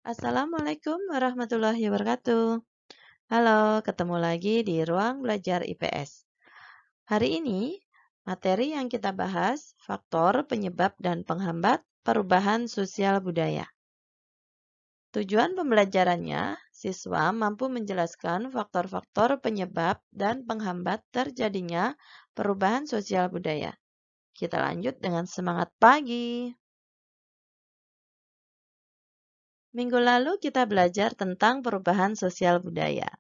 Assalamualaikum warahmatullahi wabarakatuh. Halo, ketemu lagi di Ruang Belajar IPS. Hari ini, materi yang kita bahas, faktor penyebab dan penghambat perubahan sosial budaya. Tujuan pembelajarannya, siswa mampu menjelaskan faktor-faktor penyebab dan penghambat terjadinya perubahan sosial budaya. Kita lanjut dengan semangat pagi. Minggu lalu kita belajar tentang perubahan sosial budaya.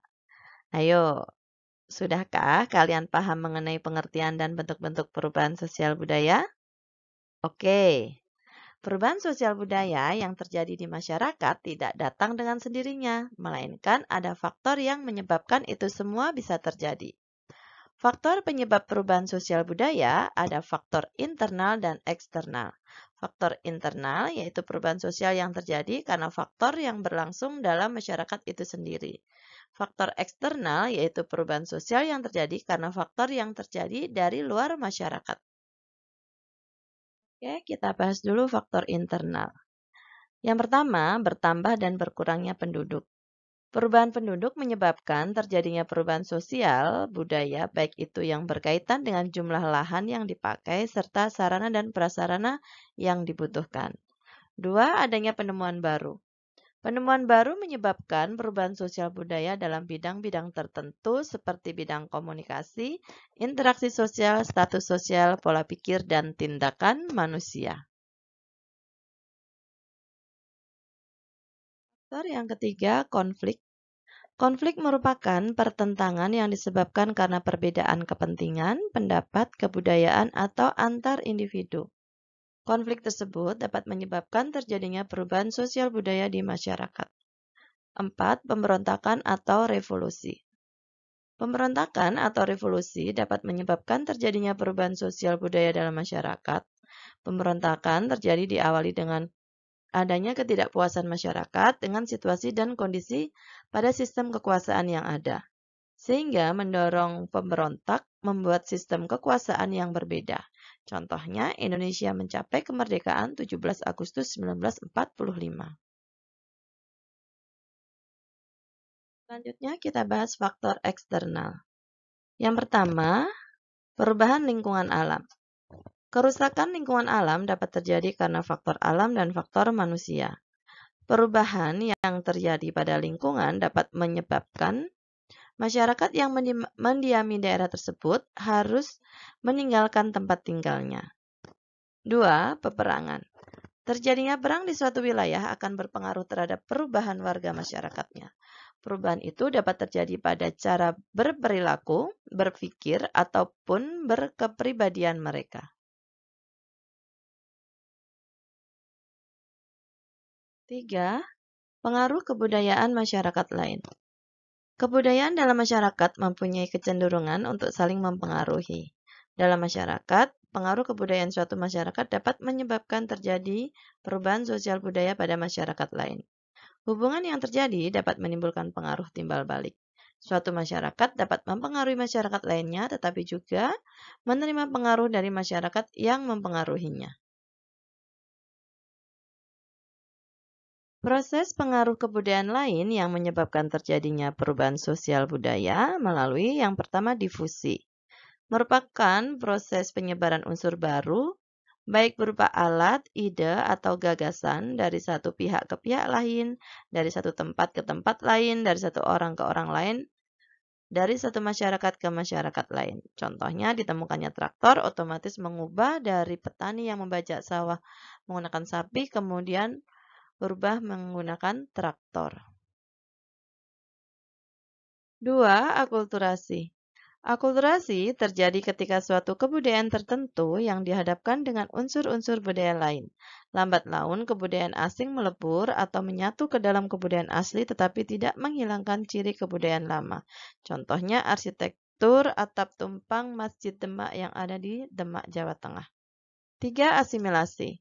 Ayo, sudahkah kalian paham mengenai pengertian dan bentuk-bentuk perubahan sosial budaya? Oke, perubahan sosial budaya yang terjadi di masyarakat tidak datang dengan sendirinya, melainkan ada faktor yang menyebabkan itu semua bisa terjadi. Faktor penyebab perubahan sosial budaya ada faktor internal dan eksternal. Faktor internal yaitu perubahan sosial yang terjadi karena faktor yang berlangsung dalam masyarakat itu sendiri. Faktor eksternal yaitu perubahan sosial yang terjadi karena faktor yang terjadi dari luar masyarakat. Oke, kita bahas dulu faktor internal. Yang pertama, bertambah dan berkurangnya penduduk. Perubahan penduduk menyebabkan terjadinya perubahan sosial budaya, baik itu yang berkaitan dengan jumlah lahan yang dipakai serta sarana dan prasarana yang dibutuhkan. Dua, adanya penemuan baru. Penemuan baru menyebabkan perubahan sosial budaya dalam bidang-bidang tertentu seperti bidang komunikasi, interaksi sosial, status sosial, pola pikir, dan tindakan manusia. Faktor yang ketiga, konflik. Konflik merupakan pertentangan yang disebabkan karena perbedaan kepentingan, pendapat, kebudayaan, atau antar individu. Konflik tersebut dapat menyebabkan terjadinya perubahan sosial budaya di masyarakat. 4. Pemberontakan atau revolusi. Pemberontakan atau revolusi dapat menyebabkan terjadinya perubahan sosial budaya dalam masyarakat. Pemberontakan terjadi diawali dengan adanya ketidakpuasan masyarakat dengan situasi dan kondisi pada sistem kekuasaan yang ada, sehingga mendorong pemberontak membuat sistem kekuasaan yang berbeda. Contohnya, Indonesia mencapai kemerdekaan 17 Agustus 1945. Selanjutnya kita bahas faktor eksternal. Yang pertama, perubahan lingkungan alam. Kerusakan lingkungan alam dapat terjadi karena faktor alam dan faktor manusia. Perubahan yang terjadi pada lingkungan dapat menyebabkan masyarakat yang mendiami daerah tersebut harus meninggalkan tempat tinggalnya. 2. Peperangan. Terjadinya perang di suatu wilayah akan berpengaruh terhadap perubahan warga masyarakatnya. Perubahan itu dapat terjadi pada cara berperilaku, berpikir, ataupun berkepribadian mereka. 3. Pengaruh kebudayaan masyarakat lain. Kebudayaan dalam masyarakat mempunyai kecenderungan untuk saling mempengaruhi. Dalam masyarakat, pengaruh kebudayaan suatu masyarakat dapat menyebabkan terjadi perubahan sosial budaya pada masyarakat lain. Hubungan yang terjadi dapat menimbulkan pengaruh timbal balik. Suatu masyarakat dapat mempengaruhi masyarakat lainnya, tetapi juga menerima pengaruh dari masyarakat yang mempengaruhinya. Proses pengaruh kebudayaan lain yang menyebabkan terjadinya perubahan sosial budaya melalui yang pertama difusi. Merupakan proses penyebaran unsur baru, baik berupa alat, ide, atau gagasan dari satu pihak ke pihak lain, dari satu tempat ke tempat lain, dari satu orang ke orang lain, dari satu masyarakat ke masyarakat lain. Contohnya, ditemukannya traktor otomatis mengubah dari petani yang membajak sawah menggunakan sapi, kemudian berubah menggunakan traktor. 2. Akulturasi. Akulturasi terjadi ketika suatu kebudayaan tertentu yang dihadapkan dengan unsur-unsur budaya lain. Lambat laun, kebudayaan asing melebur atau menyatu ke dalam kebudayaan asli tetapi tidak menghilangkan ciri kebudayaan lama. Contohnya arsitektur atap tumpang Masjid Demak yang ada di Demak, Jawa Tengah. 3. Asimilasi.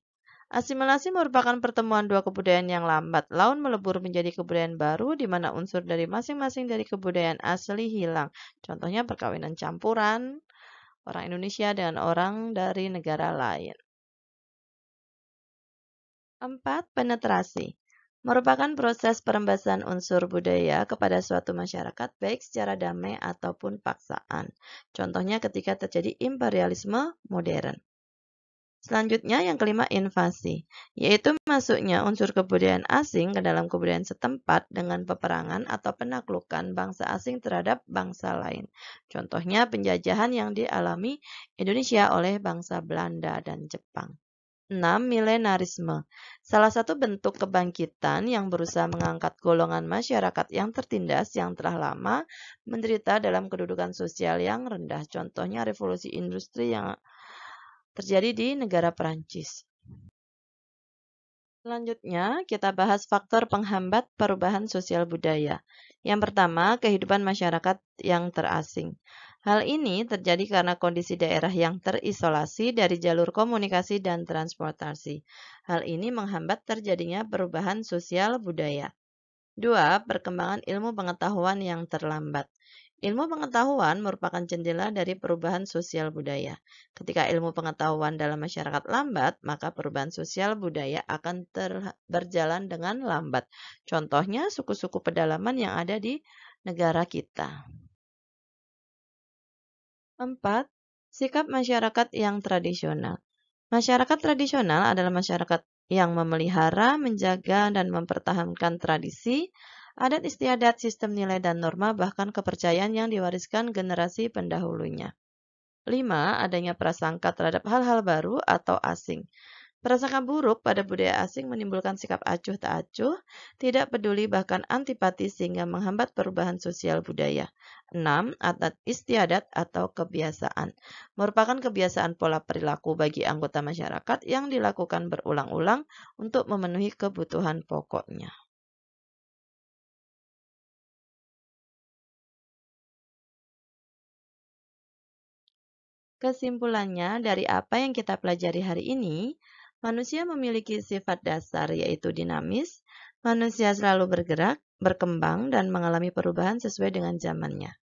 Asimilasi merupakan pertemuan dua kebudayaan yang lambat laun melebur menjadi kebudayaan baru di mana unsur dari masing-masing dari kebudayaan asli hilang. Contohnya perkawinan campuran orang Indonesia dengan orang dari negara lain. 4. Penetrasi. merupakan proses perembasan unsur budaya kepada suatu masyarakat baik secara damai ataupun paksaan. Contohnya ketika terjadi imperialisme modern. Selanjutnya yang kelima invasi, yaitu masuknya unsur kebudayaan asing ke dalam kebudayaan setempat dengan peperangan atau penaklukan bangsa asing terhadap bangsa lain. Contohnya penjajahan yang dialami Indonesia oleh bangsa Belanda dan Jepang. 6. Milenarisme. Salah satu bentuk kebangkitan yang berusaha mengangkat golongan masyarakat yang tertindas yang telah lama menderita dalam kedudukan sosial yang rendah. Contohnya revolusi industri yang terjadi di negara Perancis. Selanjutnya, kita bahas faktor penghambat perubahan sosial budaya. Yang pertama, kehidupan masyarakat yang terasing. Hal ini terjadi karena kondisi daerah yang terisolasi dari jalur komunikasi dan transportasi. Hal ini menghambat terjadinya perubahan sosial budaya. 2. Perkembangan ilmu pengetahuan yang terlambat. Ilmu pengetahuan merupakan jendela dari perubahan sosial budaya. Ketika ilmu pengetahuan dalam masyarakat lambat, maka perubahan sosial budaya akan berjalan dengan lambat. Contohnya suku-suku pedalaman yang ada di negara kita. 4. Sikap masyarakat yang tradisional. Masyarakat tradisional adalah masyarakat yang memelihara, menjaga, dan mempertahankan tradisi, adat istiadat, sistem nilai dan norma, bahkan kepercayaan yang diwariskan generasi pendahulunya. 5. Adanya prasangka terhadap hal-hal baru atau asing. Prasangka buruk pada budaya asing menimbulkan sikap acuh tak acuh, tidak peduli bahkan antipati sehingga menghambat perubahan sosial budaya. 6. Adat istiadat atau kebiasaan. Merupakan kebiasaan pola perilaku bagi anggota masyarakat yang dilakukan berulang-ulang untuk memenuhi kebutuhan pokoknya. Kesimpulannya, dari apa yang kita pelajari hari ini, manusia memiliki sifat dasar yaitu dinamis, manusia selalu bergerak, berkembang, dan mengalami perubahan sesuai dengan zamannya.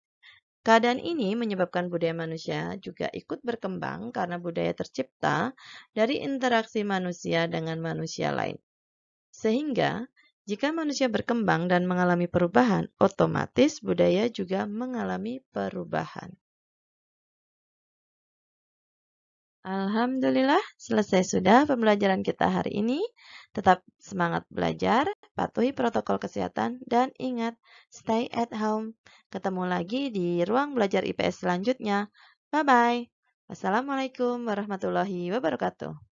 Keadaan ini menyebabkan budaya manusia juga ikut berkembang karena budaya tercipta dari interaksi manusia dengan manusia lain. Sehingga, jika manusia berkembang dan mengalami perubahan, otomatis budaya juga mengalami perubahan. Alhamdulillah, selesai sudah pembelajaran kita hari ini. Tetap semangat belajar, patuhi protokol kesehatan, dan ingat, stay at home. Ketemu lagi di ruang belajar IPS selanjutnya. Bye-bye. Wassalamualaikum warahmatullahi wabarakatuh.